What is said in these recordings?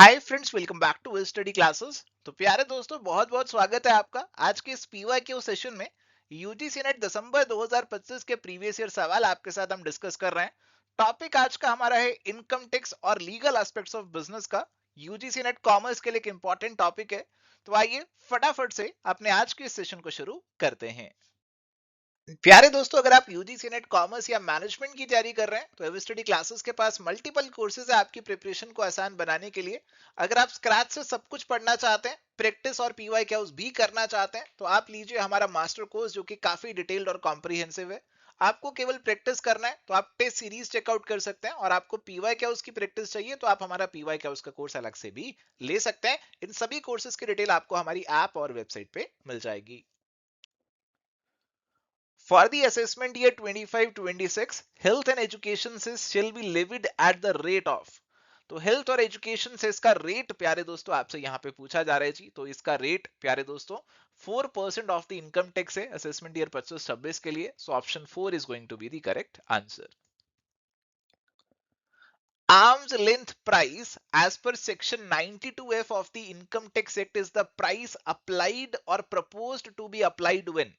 Hi friends, welcome back to study classes. तो प्यारे दोस्तों, बहुत बहुत स्वागत है आपका आज के इस पीवाईक्यू सेशन में। यूजीसी नेट दिसंबर 2025 के प्रीवियस ईयर सवाल आपके साथ हम डिस्कस कर रहे हैं। टॉपिक आज का हमारा है इनकम टैक्स और लीगल एस्पेक्ट्स ऑफ बिजनेस का। यूजीसी नेट कॉमर्स के लिए एक इंपॉर्टेंट टॉपिक है। तो आइए फटाफट से अपने आज के इस सेशन को शुरू करते हैं। प्यारे दोस्तों, अगर आप यूजीसी नेट कॉमर्स या मैनेजमेंट की तैयारी कर रहे हैं तो एव स्टडी क्लासेस के पास मल्टीपल कोर्सेज है आपकी प्रिपरेशन को आसान बनाने के लिए। अगर आप स्क्रैच से सब कुछ पढ़ना चाहते हैं, प्रैक्टिस और पीवाई क्यूज भी करना चाहते हैं, तो आप लीजिए हमारा मास्टर कोर्स जो कि काफी डिटेल्ड और कॉम्प्रिहेंसिव है। आपको केवल प्रैक्टिस करना है तो आप टेस्ट सीरीज चेकआउट कर सकते हैं, और आपको पीवाई क्यूज की प्रैक्टिस चाहिए तो आप हमारा पीवाई क्यूज का कोर्स अलग से भी ले सकते हैं। इन सभी कोर्सेज की डिटेल आपको हमारी ऐप और वेबसाइट पे मिल जाएगी। For the assessment year 25-26, health and education cess shall be levied at the rate of। तो हेल्थ और एजुकेशन सेस का रेट प्यारे दोस्तों आपसे यहाँ पे पूछा जा रहा है जी। तो इसका रेट प्यारे दोस्तों 4% ऑफ द इनकम टैक्स है असेसमेंट ईयर 25-26 के लिए। So option 4 is going to be the correct answer. Arm's length price as per section 92F of the income tax act is the price applied or proposed to be applied when।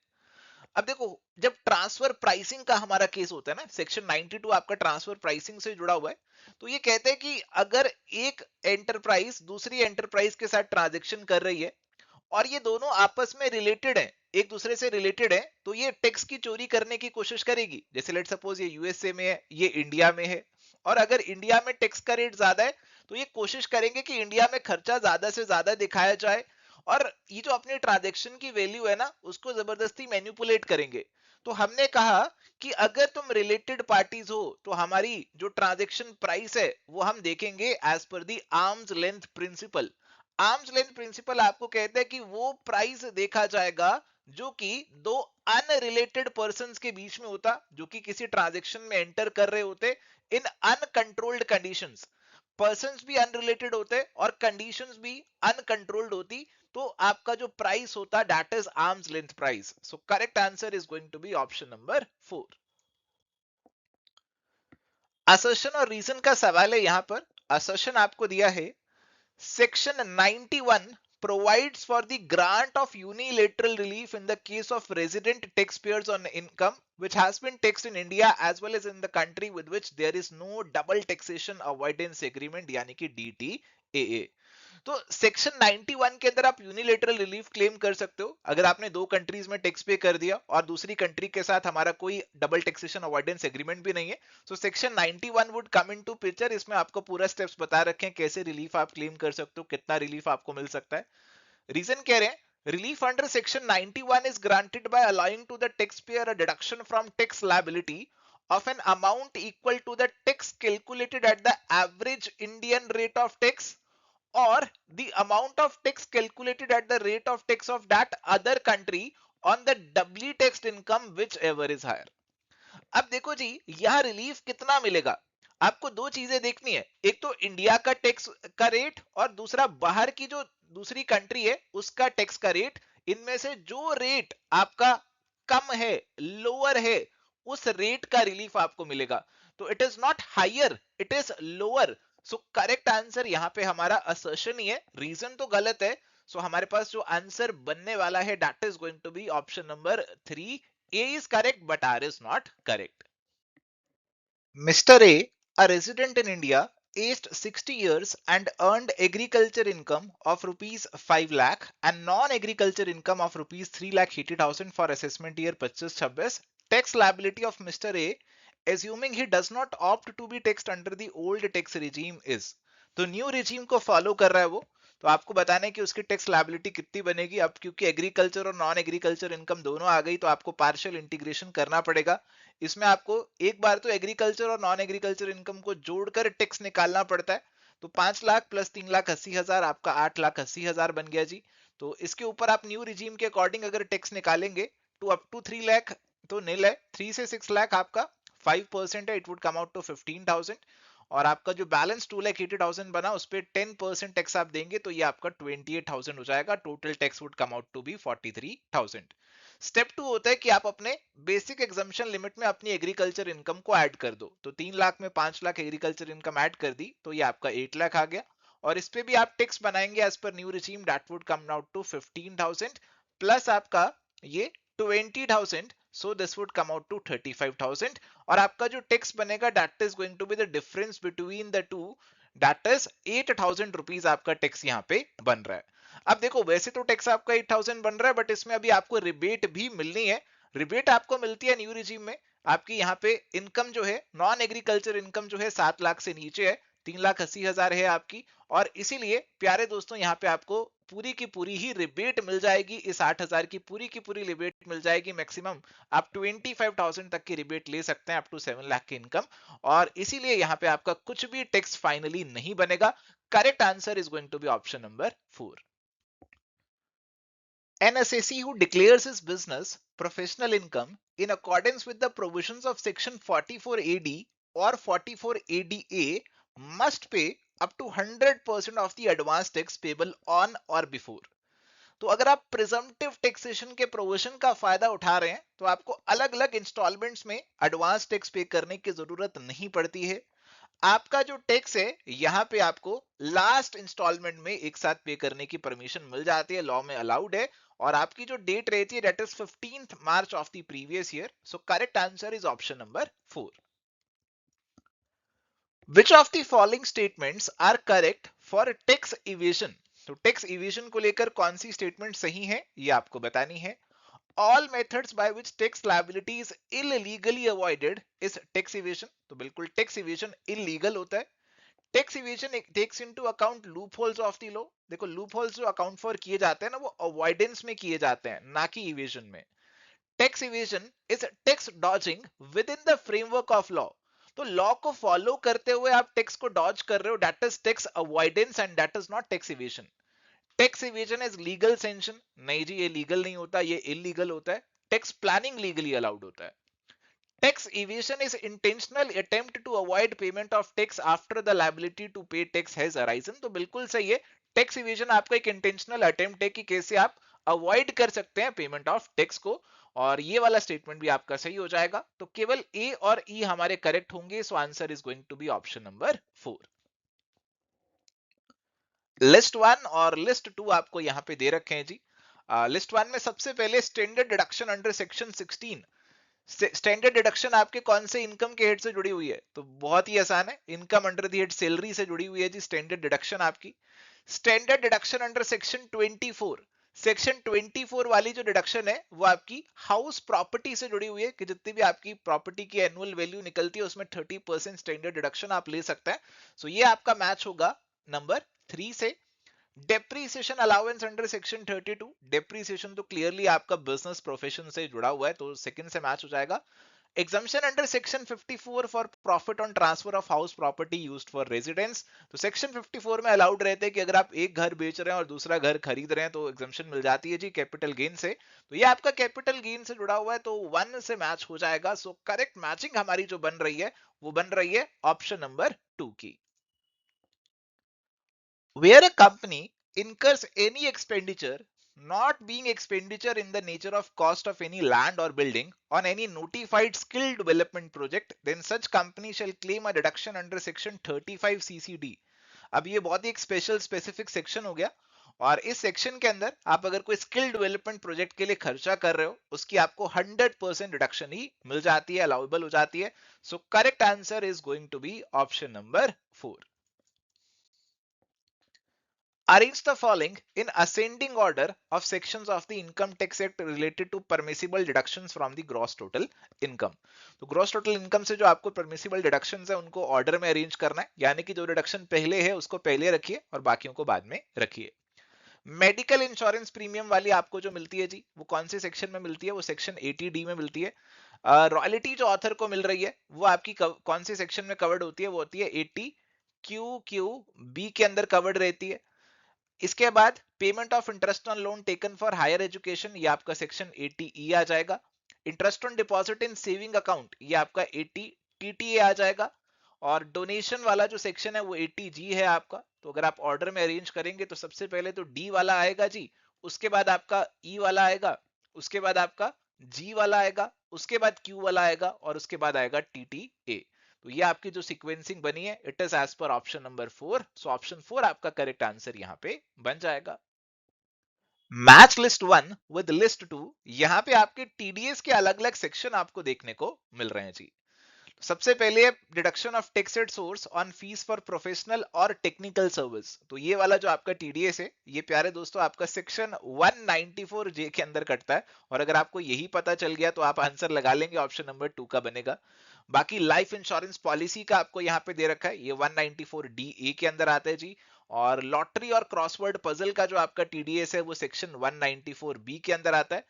अब देखो, जब transfer pricing का हमारा case होता है ना, section 92 आपका transfer pricing से जुड़ा हुआ है। तो ये कहते हैं कि अगर एक एंटरप्राइज दूसरी एंटरप्राइज के साथ ट्रांजेक्शन कर रही है और ये दोनों आपस में रिलेटेड है, एक दूसरे से रिलेटेड है, तो ये टैक्स की चोरी करने की कोशिश करेगी। जैसे लेट सपोज ये यूएसए में है, ये इंडिया में है, और अगर इंडिया में टैक्स का रेट ज्यादा है तो ये कोशिश करेंगे कि इंडिया में खर्चा ज्यादा से ज्यादा दिखाया जाए, और ये जो अपनी ट्रांजेक्शन की वैल्यू है ना उसको जबरदस्ती मैनिपुलेट करेंगे। तो हमने कहा कि अगर तुम रिलेटेड पार्टीज हो तो हमारी जो ट्रांजेक्शन प्राइस है वो हम देखेंगे as per the arm's length principle. Arm's length principle आपको कहते हैं कि वो प्राइस देखा जाएगा जो कि दो अनरिलेटेड पर्संस के बीच में होता, जो कि किसी ट्रांजैक्शन में एंटर कर रहे होते इन अनकंट्रोल्ड कंडीशंस। पर्संस भी अनरिलेटेड होते और कंडीशंस भी अनकंट्रोल्ड होती, तो आपका जो प्राइस होता that is arm's length price. So correct answer is going to be option number 4। Assertion और रीजन का सवाल है यहाँ पर। असर्शन आपको दिया है Section 91 provides for the grant of unilateral relief in the case of resident taxpayers on income which has been taxed in India as well as in the country with which there is no double taxation avoidance agreement यानी कि DTAA। तो section 91 के अंदर आप unilateral relief claim कर सकते हो अगर आपने दो कंट्रीज में टैक्स पे कर दिया और दूसरी कंट्री के साथ हमारा कोई डबल टैक्सेशन अवॉइडेंस एग्रीमेंट भी नहीं है। तो section 91 would come into picture. इसमें आपको पूरा स्टेप्स बता रखे हैं कैसे रिलीफ आप क्लेम कर सकते हो, कितना रिलीफ आपको मिल सकता है। रीजन कह रहे हैं relief under section 91 is granted by allowing to the taxpayer a deduction from tax liability of an amount equal to the tax calculated at the average Indian rate of tax or the amount of tax calculated at the rate of tax of that other country on the doubly taxed income whichever is higher। अब देखो जी, यह relief कितना मिलेगा, आपको दो चीजें देखनी है। एक तो इंडिया का टैक्स का रेट और दूसरा बाहर की जो दूसरी कंट्री है उसका टैक्स का रेट। इनमें से जो रेट आपका कम है, लोअर है, उस रेट का रिलीफ आपको मिलेगा। तो it is not higher, it is lower. So correct answer यहाँ पे हमारा असर्शन ही है, रीजन तो गलत है। सो हमारे पास जो आंसर बनने वाला है that is going to be option number 3। A is correct but R is not correct। Mr. A resident in India, aged 60 years and earned agriculture income of rupees 5 lakh and non-agriculture income of rupees 3 lakh 80,000 for assessment year 25-26. Tax liability of Mr. A, assuming he does not opt to be taxed under the old tax regime is। तो new regime को follow कर रहा है वो, तो आपको बताना है कि उसकी टैक्स लायबिलिटी कितनी बनेगी। अब क्योंकि एग्रीकल्चर और नॉन एग्रीकल्चर इनकम दोनों आ गई तो आपको पार्शियल इंटीग्रेशन करना पड़ेगा। इसमें आपको एक बार तो एग्रीकल्चर और नॉन एग्रीकल्चर इनकम को जोड़कर टैक्स निकालना पड़ता है। तो 5 लाख प्लस 3,80,000 आपका 8,80,000 बन गया जी। तो इसके ऊपर आप न्यू रिजीम के अकॉर्डिंग अगर टैक्स निकालेंगे तो अप टू 3 लाख तो नील है, 3 से 6 लाख आपका 5% है, it would come out to 15,000। और आपका जो बैलेंस 2,80,000 बना उस पर 10% टैक्स आप देंगे तो ये आपका 28,000 हो जाएगा। Total tax would come out to be 43,000। Step 2 होता है कि आप अपने बेसिक एग्जम्पशन लिमिट में अपनी एग्रीकल्चर इनकम को ऐड कर दो। तो 3 लाख में 5 लाख एग्रीकल्चर इनकम ऐड कर दी तो ये आपका 8 लाख आ गया। और इस पे भी आप टैक्स बनाएंगे as per new regime, that would come out to 15,000 plus आपका ये 20,000, so this would come out to 35,000 और आपका जो टैक्स बनेगा that is going to be the difference between the two, that is 8,000 rupees आपका tax यहाँ पे बन रहा है। अब देखो वैसे तो टैक्स आपका 8,000 बन रहा है, बट इसमें अभी आपको रिबेट भी मिलनी है। रिबेट आपको मिलती है न्यू रिजीम में, आपकी यहाँ पे इनकम जो है नॉन एग्रीकल्चर इनकम जो है 7 लाख से नीचे है, 3,80,000 है आपकी, और इसीलिए प्यारे दोस्तों यहाँ पे आपको पूरी की पूरी ही रिबेट मिल जाएगी, इस 8,000 की पूरी रिबेट मिल जाएगी। मैक्सिमम आप 25,000 तक की रिबेट ले सकते हैं अप टू 7 लाख की इनकम, और इसीलिए यहाँ पे आपका कुछ भी टैक्स फाइनली नहीं बनेगा। Correct answer is going to be option number 4। An assessee who declares his business professional income in accordance with the provisions of section 44 AD or 44 ADA must pay up to 100% of the advance tax payable on or before। तो अगर आप presumptive taxation के provision का फायदा उठा रहे हैं तो आपको अलग अलग इंस्टॉलमेंट्स में एडवांस टैक्स पे करने की जरूरत नहीं पड़ती है। आपका जो टैक्स है यहाँ पे आपको लास्ट इंस्टॉलमेंट में एक साथ पे करने की परमिशन मिल जाती है, लॉ में अलाउड है, और आपकी जो डेट रहती है that is 15th March of the previous year. So correct answer is option number 4। Which of the following statements are correct for tax evasion. तो टैक्स इवेजन को लेकर कौन सी स्टेटमेंट सही है ये आपको बतानी है। All methods by which tax liability is illegally avoided is tax evasion। तो बिल्कुल टैक्स इवेजन इलीगल होता है। Tax evasion takes into account loopholes of the law. देखो लूप होल्स जो अकाउंट फॉर किए जाते हैं ना वो अवॉइडेंस में किए जाते हैं, ना कि इवेजन में। Tax evasion is tax dodging within the framework of law. तो लॉ को फॉलो करते हुए आप टैक्स को डॉज कर रहे हो, that is tax avoidance and that is not tax evasion. Tax evasion is legal sanction, नहीं जी ये लीगल नहीं होता, ये इलीगल होता है। टैक्स प्लानिंग लीगली अलाउड होता है। Tax evasion is intentional attempt to avoid payment of tax after the liability to pay tax has arisen। तो बिल्कुल सही है, टैक्स इवेजन आपका एक इंटेंशनल अटेम्प्ट है कि कैसे आप अवॉइड कर सकते हैं पेमेंट ऑफ टैक्स को, और ये वाला स्टेटमेंट भी आपका सही हो जाएगा। तो केवल ए और ई हमारे करेक्ट होंगे, so answer is going to be option number 4। List 1 और लिस्ट 2 आपको यहाँ पे दे रखे हैं जी। लिस्ट 1 में सबसे पहले standard deduction under section 16। Standard deduction आपके कौन से इनकम के हेड से जुड़ी हुई है, तो बहुत ही आसान है, income under the head salary से जुड़ी हुई है जी स्टैंडर्ड डिडक्शन आपकी। Standard deduction under section 24, section 24 वाली जो डिडक्शन है वो आपकी हाउस प्रॉपर्टी से जुड़ी हुई है कि जितनी भी आपकी प्रॉपर्टी की एनुअल वैल्यू निकलती है उसमें 30% स्टैंडर्ड डिडक्शन आप ले सकते हैं। सो ये आपका मैच होगा नंबर 3 से। Depreciation allowance under section 32, depreciation तो क्लियरली आपका बिजनेस प्रोफेशन से जुड़ा हुआ है तो सेकंड से मैच हो जाएगा। Exemption under section 54 for profit on transfer of house property used for residence. तो सेक्शन 54 में अलाउड रहते हैं कि अगर आप एक घर बेच रहे हैं और दूसरा घर खरीद रहे हैं तो एग्जम्पशन मिल जाती है जी कैपिटल गेन से। तो ये आपका कैपिटल गेन से जुड़ा हुआ है तो 1 से मैच हो जाएगा। सो करेक्ट मैचिंग हमारी जो बन रही है वो बन रही है ऑप्शन नंबर 2 की। Where a company incurs any expenditure not being expenditure in the nature of cost of any land or building on any notified skill development project, then such company shall claim a deduction under section 35 CCD। अब ये बहुत ही एक special specific section हो गया, और इस section के अंदर आप अगर कोई स्किल डेवलपमेंट प्रोजेक्ट के लिए खर्चा कर रहे हो उसकी आपको 100% रिडक्शन ही मिल जाती है, अलाउेबल हो जाती है। So correct answer is going to be option number 4। Arrange the following in ascending order of sections of the Income Tax Act related to permissible deductions from the gross total income। तो gross total income से जो आपको permissible deductions है उनको order में arrange करना है, यानी कि जो deduction पहले है उसको पहले रखिए और बाकियों को बाद में रखिए। मेडिकल इंश्योरेंस प्रीमियम वाली आपको जो मिलती है जी वो कौन से सेक्शन में मिलती है, वो सेक्शन 80D में मिलती है। रॉयल्टी जो ऑथर को मिल रही है वो आपकी कौन से सेक्शन में कवर्ड होती है, वो होती है 80QQB के अंदर कवर्ड रहती है। इसके बाद payment of interest on loan taken for higher education, ये आपका सेक्शन 80E आ जाएगा। Interest on deposit in saving account, ये आपका 80TTA आ जाएगा। और डोनेशन वाला जो सेक्शन है वो 80G है आपका। तो अगर आप ऑर्डर में अरेंज करेंगे तो सबसे पहले तो D वाला आएगा जी, उसके बाद आपका E वाला आएगा, उसके बाद आपका G वाला आएगा, उसके बाद Q वाला आएगा और उसके बाद आएगा TTA। तो ये आपकी जो सीक्वेंसिंग बनी है it is as per option number 4, so option 4 आपका करेक्ट आंसर यहाँ पे बन जाएगा। मैच लिस्ट 1 विद लिस्ट 2, यहाँ पे आपके टीडीएस के अलग अलग सेक्शन आपको देखने को मिल रहे हैं जी। सबसे पहले deduction of tax at source on fees for professional और टेक्निकल सर्विस, तो ये वाला जो आपका टीडीएस है ये प्यारे दोस्तों आपका सेक्शन 194 जे के अंदर कटता है, और अगर आपको यही पता चल गया तो आप आंसर लगा लेंगे, ऑप्शन नंबर 2 का बनेगा। बाकी लाइफ इंश्योरेंस पॉलिसी का आपको यहाँ पे दे रखा है, ये 194 डी ए के अंदर आता है जी। और लॉटरी और क्रॉसवर्ड पजल का जो आपका टीडीएस है वो सेक्शन 194 बी के अंदर आता है।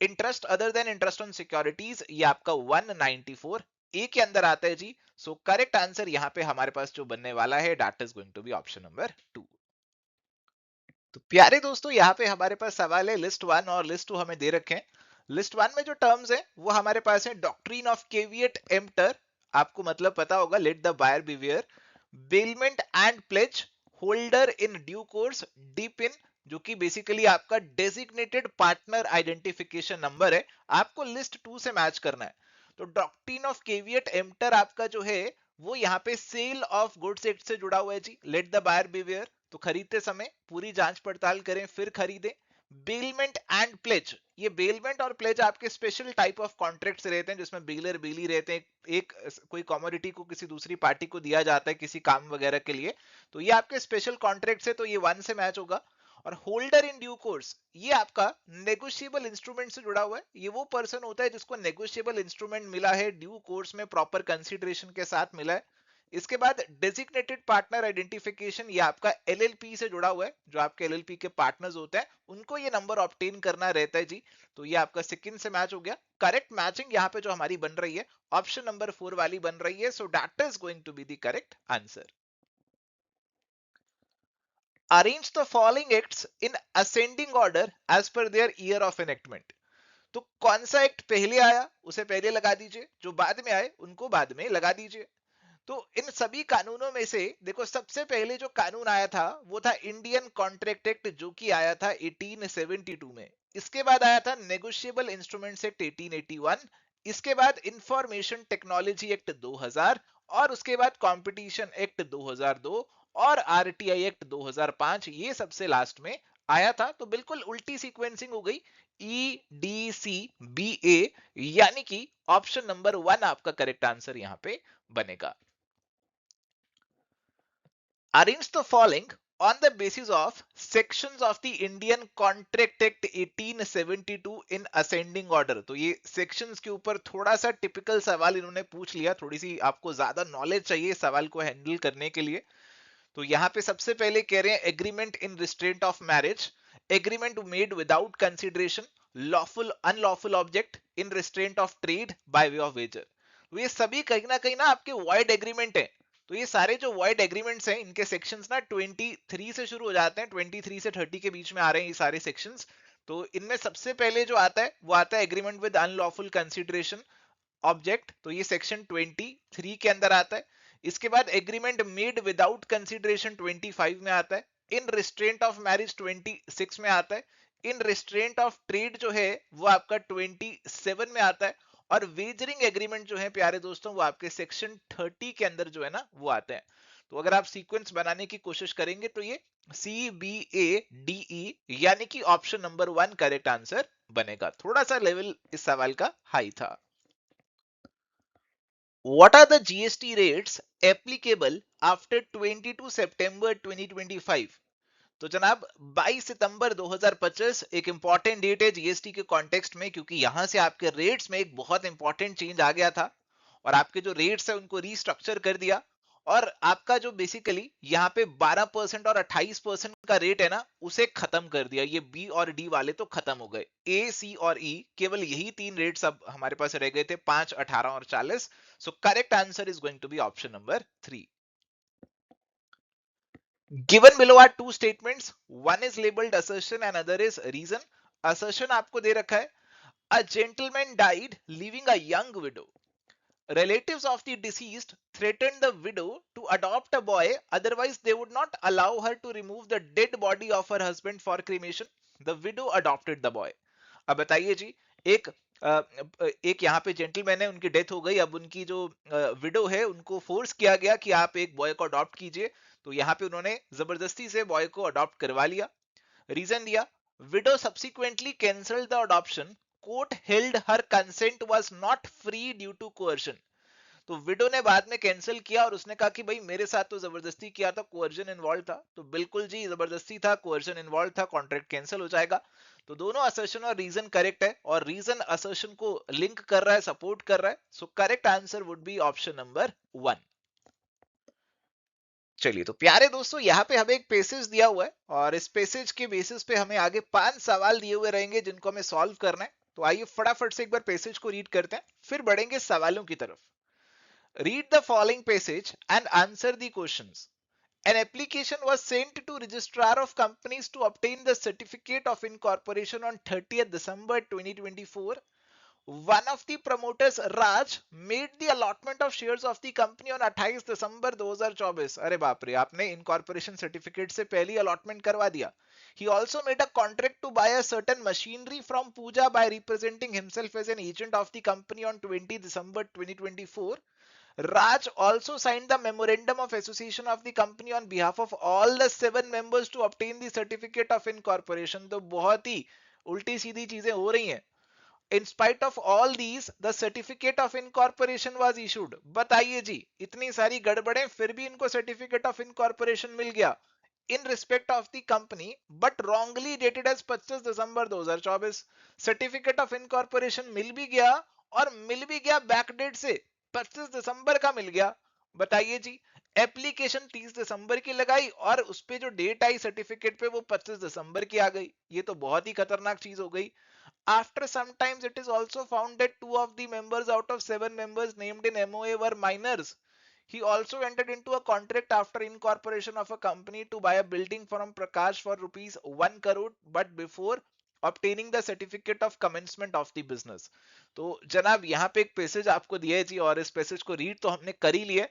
Interest other than interest on securities ये आपका 194 ए के अंदर आता है जी। सो करेक्ट आंसर यहाँ पे हमारे पास जो बनने वाला है that is going to be option number 2। तो प्यारे दोस्तों यहाँ पे हमारे पास सवाल है लिस्ट 1 और लिस्ट 2 हमें दे रखे हैं। लिस्ट 1 में जो टर्म्स है वो हमारे पास है डॉक्ट्रिन ऑफ केविएट एम्प्टर, आपको मतलब पता होगा, let the buyer beware, bailment and pledge, holder in due course, deep in, जो कि बेसिकली आपका डेजिग्नेटेड पार्टनर आइडेंटिफिकेशन नंबर है, आपको लिस्ट 2 से मैच करना है। तो डॉक्ट्रिन ऑफ केविएट एम्प्टर आपका जो है वो यहाँ पे सेल ऑफ गुड्स एक्ट से जुड़ा हुआ है जी। लेट द बायर बिवेयर, तो खरीदते समय पूरी जांच पड़ताल करें फिर खरीदें। बेलमेंट एंड प्लेज, ये बेलमेंट और प्लेज आपके स्पेशल टाइप ऑफ कॉन्ट्रैक्ट्स रहते हैं जिसमें बेलर बेली रहते हैं, एक कोई कमोडिटी को किसी दूसरी पार्टी को दिया जाता है किसी काम वगैरह के लिए, तो ये आपके स्पेशल कॉन्ट्रैक्ट्स है, तो ये 1 से मैच होगा। और होल्डर इन ड्यू कोर्स ये आपका नेगोशिएबल इंस्ट्रूमेंट से जुड़ा हुआ है, ये वो पर्सन होता है जिसको नेगोशिएबल इंस्ट्रूमेंट मिला है, ड्यू कोर्स में प्रॉपर कंसीडरेशन के साथ मिला है। इसके बाद डेजिग्नेटेड पार्टनर आइडेंटिफिकेशन, ये आपका एलएलपी से जुड़ा हुआ है, जो आपके एलएलपी के पार्टनर्स होते हैं उनको ये नंबर ऑब्टेन करना रहता है जी। तो ये आपका सेकंड से मैच हो गया। करेक्ट मैचिंग यहाँ पे जो हमारी बन रही है ऑप्शन नंबर 4 वाली बन रही है, so that is going to be the correct answer. Arrange the following acts in ascending order as per their year of enactment, तो कौन सा एक्ट पहले आया उसे पहले लगा दीजिए, जो बाद में आए उनको बाद में लगा दीजिए। तो इन सभी कानूनों में से देखो सबसे पहले जो कानून आया था वो था इंडियन कॉन्ट्रैक्ट एक्ट, जो कि आया था 1872 में। इसके बाद आया था नेगोशिएबल इंस्ट्रूमेंट्स एक्ट 1881। इसके बाद इंफॉर्मेशन टेक्नोलॉजी एक्ट 2000, और उसके बाद कंपटीशन एक्ट 2002, और आरटीआई एक्ट 2005, ये सबसे लास्ट में आया था। तो बिल्कुल उल्टी सीक्वेंसिंग हो गई, ई डी सी बी ए, यानी कि ऑप्शन नंबर 1 आपका करेक्ट आंसर यहां पे बनेगा। Arrange the following on the basis of sections of the Indian Contract Act 1872 in ascending order। तो ये sections के ऊपर थोड़ा सा टिपिकल सवाल इन्होंने पूछ लिया, थोड़ी सी आपको ज्यादा नॉलेज चाहिए इस सवाल को हैंडल करने के लिए। तो यहाँ पे सबसे पहले कह रहे हैं agreement in restraint of marriage, agreement made without consideration, lawful unlawful object, in restraint of trade by way of wager. तो ये सभी कहीं ना आपके वॉइड एग्रीमेंट है। तो ये सारे जो वॉइड एग्रीमेंट्स हैं इनके सेक्शंस ना 23 से शुरू हो जाते हैं, 23 से 30 के बीच में आ रहे हैं ये सारे सेक्शंस। तो इनमें सबसे पहले जो आता है वो आता है agreement with unlawful consideration object, तो ये सेक्शन 23 के अंदर आता है। इसके बाद एग्रीमेंट मेड विदाउट कंसिडरेशन 25 में आता है। इन रिस्ट्रेंट ऑफ मैरिज 26 में आता है। इन रिस्ट्रेंट ऑफ ट्रेड जो है वो आपका 27 में आता है। और वेजरिंग एग्रीमेंट जो है प्यारे दोस्तों वो आपके सेक्शन 30 के अंदर जो है ना वो आते हैं। तो अगर आप सीक्वेंस बनाने की कोशिश करेंगे तो ये C B A D E, यानी कि ऑप्शन नंबर 1 करेक्ट आंसर बनेगा। थोड़ा सा लेवल इस सवाल का हाई था। What are the GST rates applicable after 22 September 2025? तो जनाब 22 सितंबर 2025 एक इंपॉर्टेंट डेट है जीएसटी के कॉन्टेक्स्ट में, क्योंकि यहां से आपके रेट्स में एक बहुत इंपॉर्टेंट चेंज आ गया था, और आपके जो रेट्स है उनको रीस्ट्रक्चर कर दिया। और आपका जो बेसिकली यहाँ पे 12% और 28% का रेट है ना उसे खत्म कर दिया। ये बी और डी वाले तो खत्म हो गए, ए सी और ई केवल यही 3 रेट्स अब हमारे पास रह गए थे, 5, 18 और 40। So correct answer is going to be option number 3। Given below are two statements. One is labeled assertion and other is reason. Assertion आपको दे रखा है, a gentleman died leaving a young widow. Relatives of the deceased threatened the widow to adopt a boy, otherwise they would not allow her to remove the dead body of her husband for cremation. The widow adopted the boy. अब बताइए जी, एक एक यहाँ पे gentleman है, उनकी death हो गई, अब उनकी जो विडो है उनको फोर्स किया गया कि आप एक बॉय को अडॉप्ट कीजिए, तो यहाँ पे उन्होंने जबरदस्ती से बॉय को अडॉप्ट करवा लिया। रीजन दिया, widow subsequently cancelled the adoption, court held her consent was not free due to coercion. तो विडो ने बाद में कैंसिल किया और उसने कहा कि भाई मेरे साथ तो जबरदस्ती किया था, कोerजन इन्वॉल्व था, तो बिल्कुल जी जबरदस्ती था, कोerजन इन्वॉल्व था, कॉन्ट्रैक्ट कैंसिल हो जाएगा। तो दोनों असर्शन और रीजन करेक्ट है, और रीजन असर्शन को लिंक कर रहा है, सपोर्ट कर रहा है, so correct answer would be option number 1। चलिए तो प्यारे दोस्तों, यहाँ पे हमें एक पैसेज दिया हुआ है और इस पैसेज के बेसिस पे हमें आगे 5 सवाल दिए हुए रहेंगे जिनको हमें सॉल्व करना है। तो आइए फटाफट से एक बार पैसेज को रीड करते हैं, फिर बढ़ेंगे सवालों की तरफ। Read the following passage and answer the questions. An application was sent to Registrar of Companies to obtain the certificate of incorporation on 30th December 2024. One of the promoters, Raj, made the allotment of shares of the company on 28 December 2024. अरे बाप रे, आपने incorporation certificate से पहली allotment करवा दिया. He also made a contract to buy a certain machinery from Pooja by representing himself as an agent of the company on 20 December 2024. Raj also signed the memorandum of association of the company on behalf of all the 7 members to obtain the certificate of incorporation. तो बहुत ही उल्टी सीधी चीजें हो रही हैं. In spite of all these, the certificate of incorporation was issued. बताइए जी, इतनी सारी गड़बड़ें फिर भी इनको certificate of incorporation मिल गया in respect of the company, but wrongly dated as 25 December 2024. Certificate of incorporation मिल भी गया और मिल भी गया बैकडेट से, 25 दिसंबर का मिल गया। बताइए जी, एप्लीकेशन 30 दिसंबर की लगाई और उस पे जो डेट आई सर्टिफिकेट पे वो 25 दिसंबर की आ गई। ये तो बहुत ही खतरनाक चीज हो गई। After some times, it is also found that 2 of the members out of 7 members named in MOA were minors. He also entered into a contract after incorporation of a company to buy a building from Prakash for rupees 1 crore, but before obtaining the certificate of commencement of the business. तो जनाब यहाँ पे एक passage आपको दिया है जी, और इस पैसेज को रीड तो हमने कर ही लिए।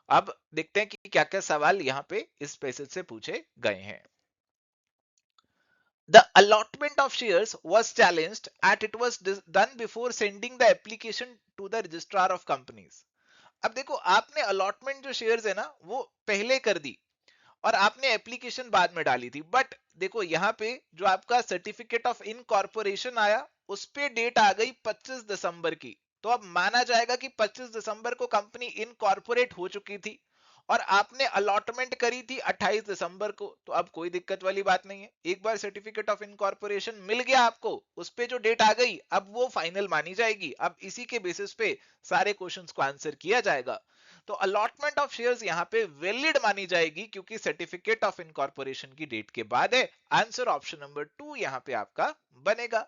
अब देखते हैं कि क्या क्या सवाल यहाँ पे इस पैसेज से पूछे गए हैं। The allotment of shares was challenged at it was done before sending the application to the registrar of companies. अब देखो, आपने अलॉटमेंट जो शेयर्स है ना वो पहले कर दी और आपने एप्लीकेशन बाद में डाली थी, बट देखो यहाँ पे जो आपका सर्टिफिकेट ऑफ इनकॉर्पोरेशन आया उस पे डेट आ गई 25 दिसंबर की, तो अब माना जाएगा कि 25 दिसंबर को कंपनी इनकॉर्पोरेट हो चुकी थी और आपने अलॉटमेंट करी थी 28 दिसंबर को, तो अब कोई दिक्कत वाली बात नहीं है। एक बार सर्टिफिकेट ऑफ इनकॉर्पोरेशन मिल गया आपको, उस पे जो डेट आ गई अब वो फाइनल मानी जाएगी। अब इसी के बेसिस पे सारे क्वेश्चंस को आंसर किया जाएगा। तो अलॉटमेंट ऑफ शेयर्स यहाँ पे वैलिड मानी जाएगी क्योंकि सर्टिफिकेट ऑफ इनकॉर्पोरेशन की डेट के बाद है। आंसर ऑप्शन नंबर 2 यहाँ पे आपका बनेगा।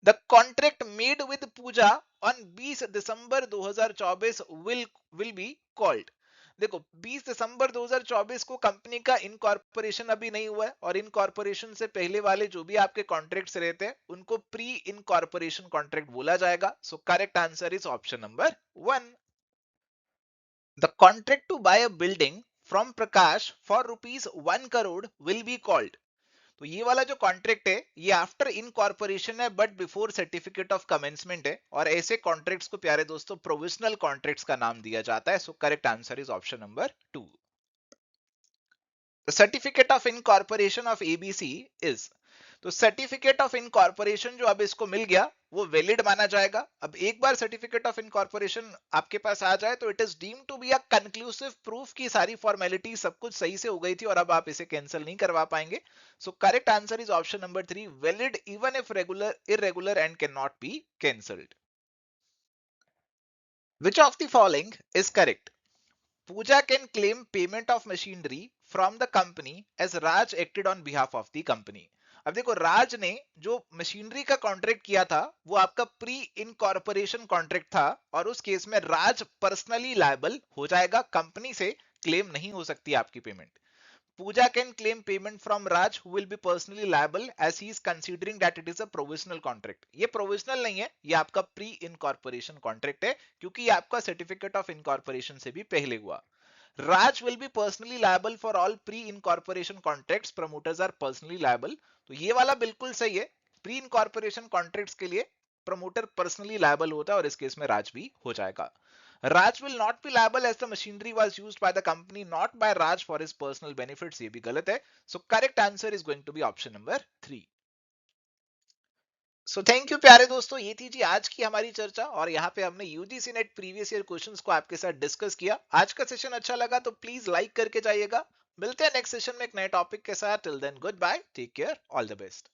The contract made with Pooja on 20 December 2024 will be called। देखो 20 दिसंबर 2024 को कंपनी का इनकॉर्पोरेशन अभी नहीं हुआ है और इनकॉर्पोरेशन से पहले वाले जो भी आपके कॉन्ट्रैक्ट्स रहते हैं उनको प्री इनकॉर्पोरेशन कॉन्ट्रैक्ट बोला जाएगा। सो correct answer is option number 1। The contract to buy a building from Prakash for rupees 1 crore will be called। तो ये वाला जो कॉन्ट्रैक्ट है ये आफ्टर इनकॉर्पोरेशन है but before certificate of commencement है, और ऐसे कॉन्ट्रैक्ट्स को प्यारे दोस्तों प्रोविजनल कॉन्ट्रैक्ट्स का नाम दिया जाता है। So correct answer is option number 2। The certificate of incorporation of ABC is. तो सर्टिफिकेट ऑफ इनकॉर्पोरेशन जो अब इसको मिल गया वो वैलिड माना जाएगा। अब एक बार सर्टिफिकेट ऑफ इनकॉर्पोरेशन आपके पास आ जाए तो it is deemed to be a conclusive proof की सारी फॉर्मेलिटी सब कुछ सही से हो गई थी और अब आप इसे कैंसिल नहीं करवा पाएंगे। सो correct answer is option number 3, valid even if regular irregular and can not be cancelled. Which of the following is correct? Pooja can claim payment of machinery from the company as Raj acted on behalf of the company। अब देखो, राज ने जो machinery का contract किया था वो आपका pre incorporation contract था और उस केस में राज पर्सनली लायबल हो जाएगा, कंपनी से क्लेम नहीं हो सकती आपकी payment. Pooja can claim payment from Raj who will be personally liable as he is considering that it is a provisional contract। ये provisional नहीं है, ये आपका pre incorporation contract है क्योंकि ये आपका certificate of incorporation से भी पहले हुआ। Raj will be personally liable for all pre-incorporation contracts. Promoters are personally liable। तो ये वाला बिल्कुल सही है। प्री इनकॉर्पोरेशन कॉन्ट्रैक्ट्स के लिए प्रमोटर पर्सनली लायबल होता है और इस केस में राज भी हो जाएगा. Raj will not be liable as the machinery was used by the company not by Raj for his personal benefits. ये भी गलत है. So correct answer is going to be option number 3. So thank you प्यारे दोस्तों, ये थी जी आज की हमारी चर्चा और यहाँ पे हमने UGC net previous year questions को आपके साथ डिस्कस किया. आज का सेशन अच्छा लगा तो प्लीज लाइक करके जाइएगा. मिलते हैं नेक्स्ट सेशन में एक नए टॉपिक के साथ. Till then goodbye, take care, all the best.